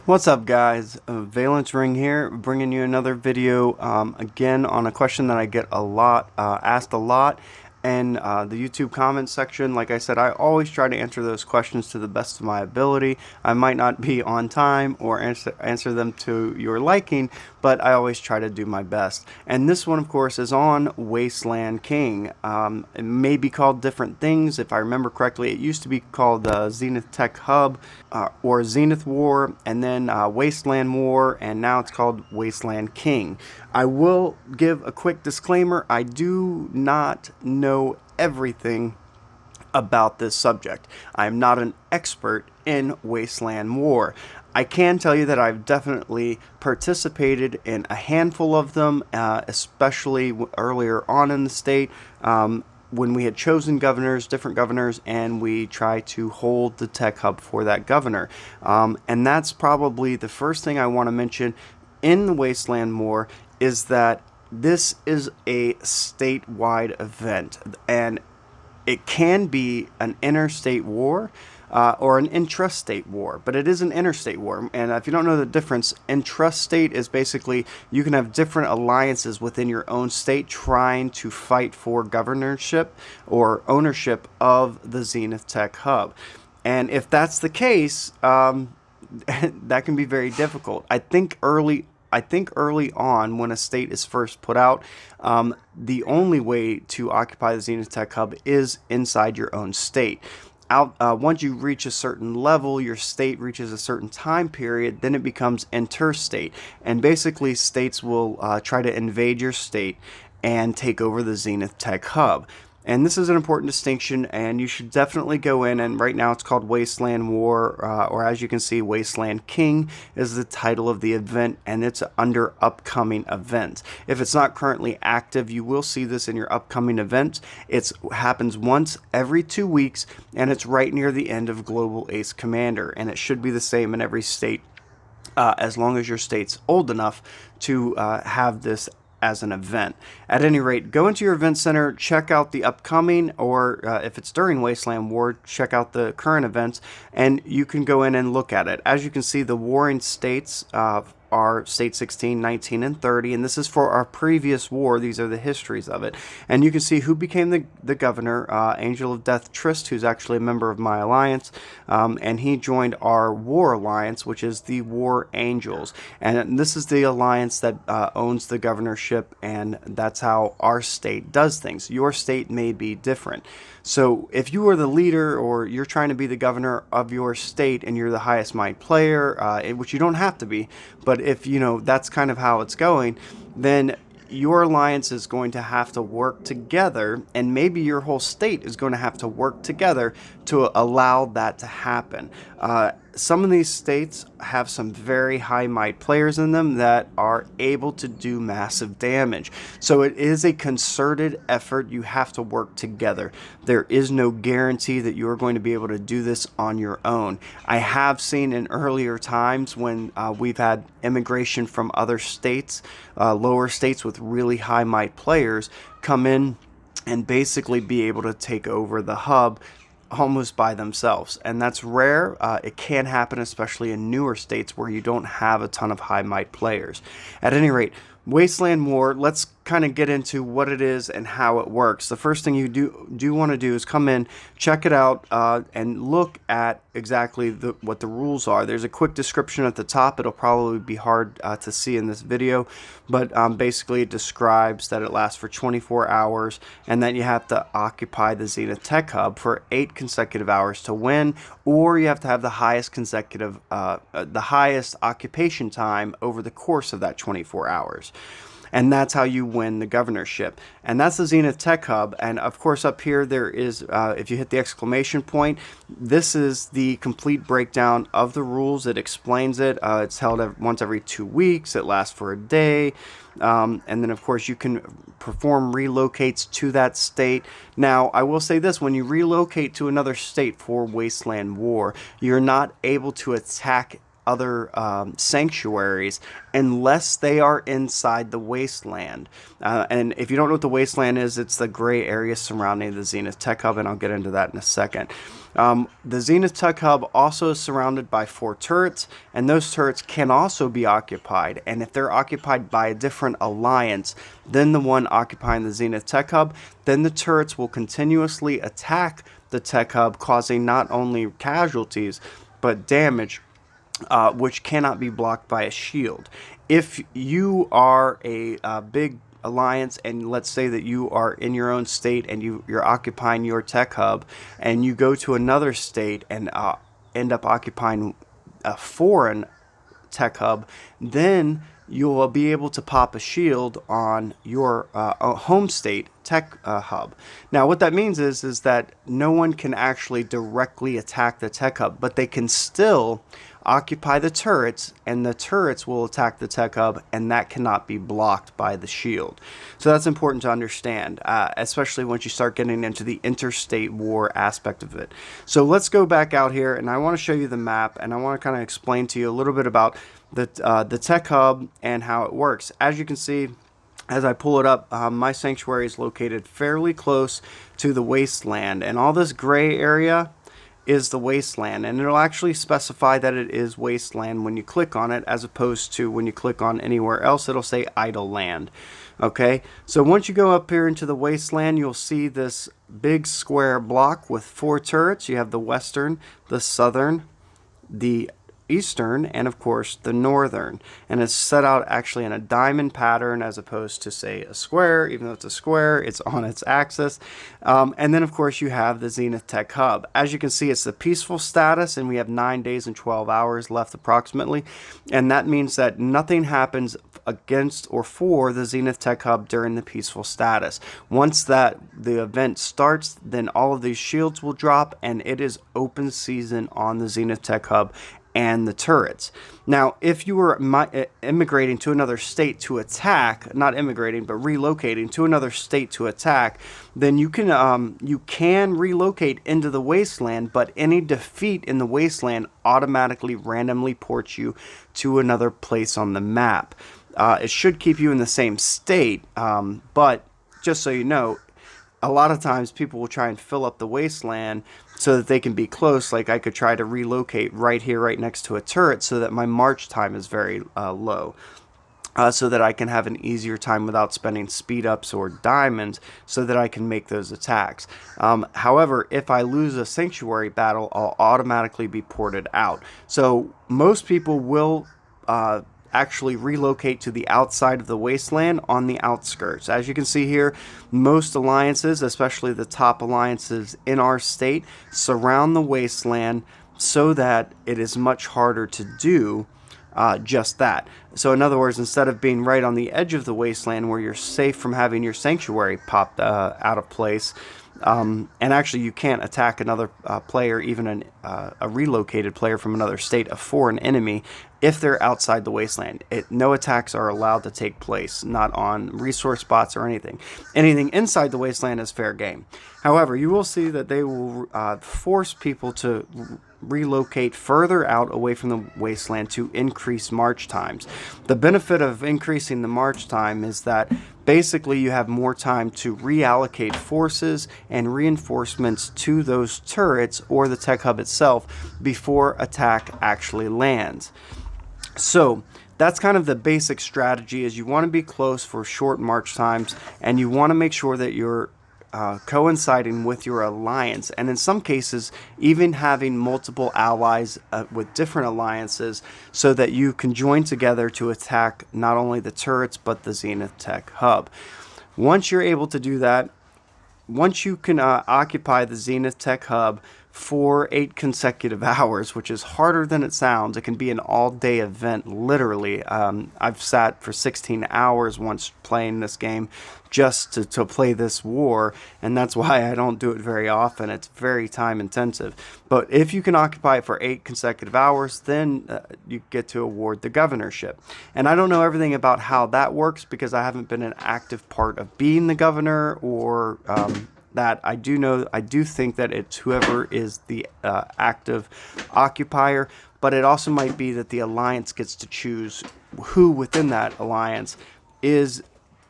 What's up, guys? Valence Ring here, bringing you another video again on a question that I get a lot asked a lot, and the YouTube comments section. Like I said, I always try to answer those questions to the best of my ability. I might not be on time or answer them to your liking, but I always try to do my best. And this one, of course, is on Wasteland King. It may be called different things. If I remember correctly, it used to be called Zenith Tech Hub or Zenith War, and then Wasteland War, and now it's called Wasteland King. I will give a quick disclaimer. I do not know everything about this subject. I am not an expert in Wasteland War. I can tell you that I've definitely participated in a handful of them, especially earlier on in the state, when we had chosen governors, different governors, and we try to hold the tech hub for that governor. And that's probably the first thing I want to mention in the Wasteland War, is that this is a statewide event, and it can be an interstate war or an intrastate war, but it is an interstate war. And if you don't know the difference, intrastate is basically you can have different alliances within your own state trying to fight for governorship or ownership of the Zenith Tech Hub. And if that's the case, that can be very difficult. I think early on, when a state is first put out, the only way to occupy the Zenith Tech Hub is inside your own state. Once you reach a certain level, your state reaches a certain time period, then it becomes interstate. And basically, states will try to invade your state and take over the Zenith Tech Hub. And this is an important distinction, and you should definitely go in, and right now it's called Wasteland War, or as you can see, Wasteland King is the title of the event, and it's under upcoming events. If it's not currently active, you will see this in your upcoming events. It happens once every 2 weeks, and it's right near the end of Global Ace Commander, and it should be the same in every state, as long as your state's old enough to have this as an event. At any rate, go into your event center, check out the upcoming, or if it's during Wasteland War, check out the current events, and you can go in and look at it. As you can see, the warring states are state 16, 19, and 30, and this is for our previous war. These are the histories of it. And you can see who became the governor, Angel of Death Trist, who's actually a member of my alliance, and he joined our war alliance, which is the War Angels. And this is the alliance that owns the governorship, and that's how our state does things. Your state may be different. So if you are the leader, or you're trying to be the governor of your state, and you're the highest might player, which you don't have to be, but if you know that's kind of how it's going, then your alliance is going to have to work together, and maybe your whole state is going to have to work together to allow that to happen. Some of these states have some very high might players in them that are able to do massive damage. So it is a concerted effort. You have to work together. There is no guarantee that you're going to be able to do this on your own. I have seen in earlier times when we've had immigration from other states, lower states with really high might players, come in and basically be able to take over the hub almost by themselves, and that's rare. It can happen, especially in newer states where you don't have a ton of high might players. At any rate, Wasteland War, let's kind of get into what it is and how it works. The first thing you do want to do is come in, check it out, and look at exactly what the rules are. There's a quick description at the top. It'll probably be hard to see in this video, but basically it describes that it lasts for 24 hours and that you have to occupy the Zenith Tech Hub for 8 consecutive hours to win, or you have to have the highest occupation time over the course of that 24 hours. And that's how you win the governorship. And that's the Zenith Tech Hub. And of course up here there is, if you hit the exclamation point, this is the complete breakdown of the rules. It explains it. It's held once every 2 weeks. It lasts for a day. And then of course you can perform relocates to that state. Now I will say this, when you relocate to another state for Wasteland War, you're not able to attack other sanctuaries unless they are inside the Wasteland. And if you don't know what the Wasteland is, it's the gray area surrounding the Zenith Tech Hub, and I'll get into that in a second. The Zenith Tech Hub also is surrounded by 4 turrets, and those turrets can also be occupied. And if they're occupied by a different alliance than the one occupying the Zenith Tech Hub, then the turrets will continuously attack the Tech Hub, causing not only casualties but damage, which cannot be blocked by a shield. If you are a big alliance, and let's say that you are in your own state and you're occupying your tech hub, and you go to another state and end up occupying a foreign tech hub, then you will be able to pop a shield on your home state tech hub. Now what that means is that no one can actually directly attack the tech hub, but they can still occupy the turrets, and the turrets will attack the tech hub, and that cannot be blocked by the shield. So that's important to understand, especially once you start getting into the interstate war aspect of it. So let's go back out here, and I want to show you the map, and I want to kind of explain to you a little bit about the tech hub and how it works. As you can see, as I pull it up, my sanctuary is located fairly close to the Wasteland, and all this gray area is the Wasteland, and it'll actually specify that it is Wasteland when you click on it, as opposed to when you click on anywhere else it'll say idle land. Okay, so once you go up here into the Wasteland, you'll see this big square block with 4 turrets. You have the western, the southern, the eastern, and of course the northern, and it's set out actually in a diamond pattern as opposed to, say, a square. Even though it's a square, it's on its axis. And then of course you have the Zenith Tech Hub. As you can see, it's the peaceful status, and we have 9 days and 12 hours left approximately, and that means that nothing happens against or for the Zenith Tech Hub during the peaceful status. Once that the event starts, then all of these shields will drop, and it is open season on the Zenith Tech Hub and the turrets. Now, if you were immigrating to another state to attack, not immigrating, but relocating to another state to attack, then you can relocate into the Wasteland, but any defeat in the Wasteland automatically randomly ports you to another place on the map. It should keep you in the same state, but just so you know, a lot of times people will try and fill up the Wasteland so that they can be close. Like I could try to relocate right here, right next to a turret, so that my march time is very low, so that I can have an easier time without spending speed ups or diamonds, so that I can make those attacks. However, if I lose a sanctuary battle, I'll automatically be ported out. So most people will actually relocate to the outside of the Wasteland on the outskirts. As you can see here, most alliances, especially the top alliances in our state, surround the Wasteland so that it is much harder to do just that. So in other words, instead of being right on the edge of the Wasteland where you're safe from having your sanctuary popped out of place, and actually you can't attack another player, even a relocated player from another state, a foreign enemy, if they're outside the Wasteland. No attacks are allowed to take place, not on resource spots or anything. Anything inside the Wasteland is fair game. However, you will see that they will force people to relocate further out away from the Wasteland to increase march times. The benefit of increasing the march time is that basically you have more time to reallocate forces and reinforcements to those turrets or the tech hub itself before attack actually lands. So that's kind of the basic strategy. Is you want to be close for short march times, and you want to make sure that you're coinciding with your alliance, and in some cases even having multiple allies with different alliances, so that you can join together to attack not only the turrets but the Zenith Tech Hub. Once you're able to do that, once you can occupy the Zenith Tech Hub for 8 consecutive hours, which is harder than it sounds. It can be an all-day event, literally. I've sat for 16 hours once playing this game just to play this war, and that's why I don't do it very often. It's very time intensive. But if you can occupy it for 8 consecutive hours, then you get to award the governorship. And I don't know everything about how that works because I haven't been an active part of being the governor or that, I do think that it's whoever is the active occupier, but it also might be that the alliance gets to choose who within that alliance is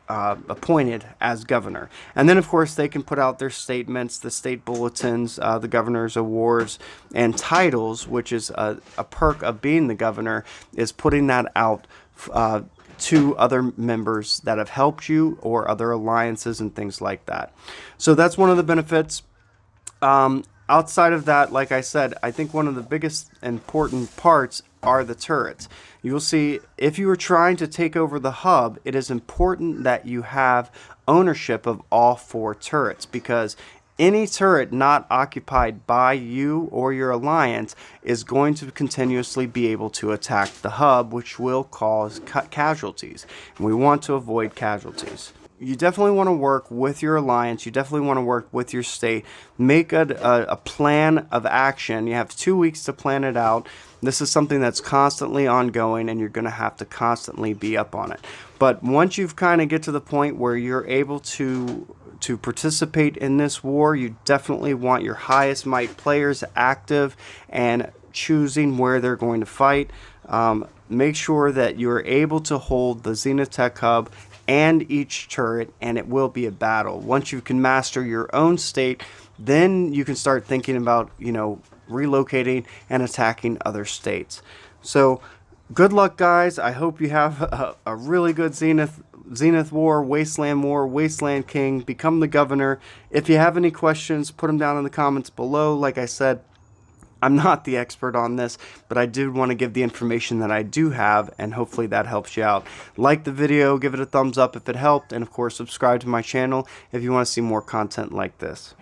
appointed as governor. And then, of course, they can put out their statements, the state bulletins, the governor's awards, and titles, which is a perk of being the governor, is putting that out to other members that have helped you or other alliances and things like that. So that's one of the benefits. Outside of that, like I said, I think one of the biggest important parts are the turrets. You'll see if you are trying to take over the hub, it is important that you have ownership of all 4 turrets, because any turret not occupied by you or your alliance is going to continuously be able to attack the hub, which will cause casualties. And we want to avoid casualties. You definitely want to work with your alliance. You definitely want to work with your state. Make a plan of action. You have 2 weeks to plan it out. This is something that's constantly ongoing, and you're going to have to constantly be up on it. But once you've kind of get to the point where you're able to participate in this war, you definitely want your highest might players active and choosing where they're going to fight. Make sure that you're able to hold the Zenith Tech Hub and each turret, and it will be a battle. Once you can master your own state, then you can start thinking about, relocating and attacking other states. So good luck, guys. I hope you have a really good Zenith War, Wasteland King. Become the governor. If you have any questions, put them down in the comments below. Like I said, I'm not the expert on this, but I did want to give the information that I do have, and hopefully that helps you out. Like the video, give it a thumbs up if it helped, and of course subscribe to my channel if you want to see more content like this.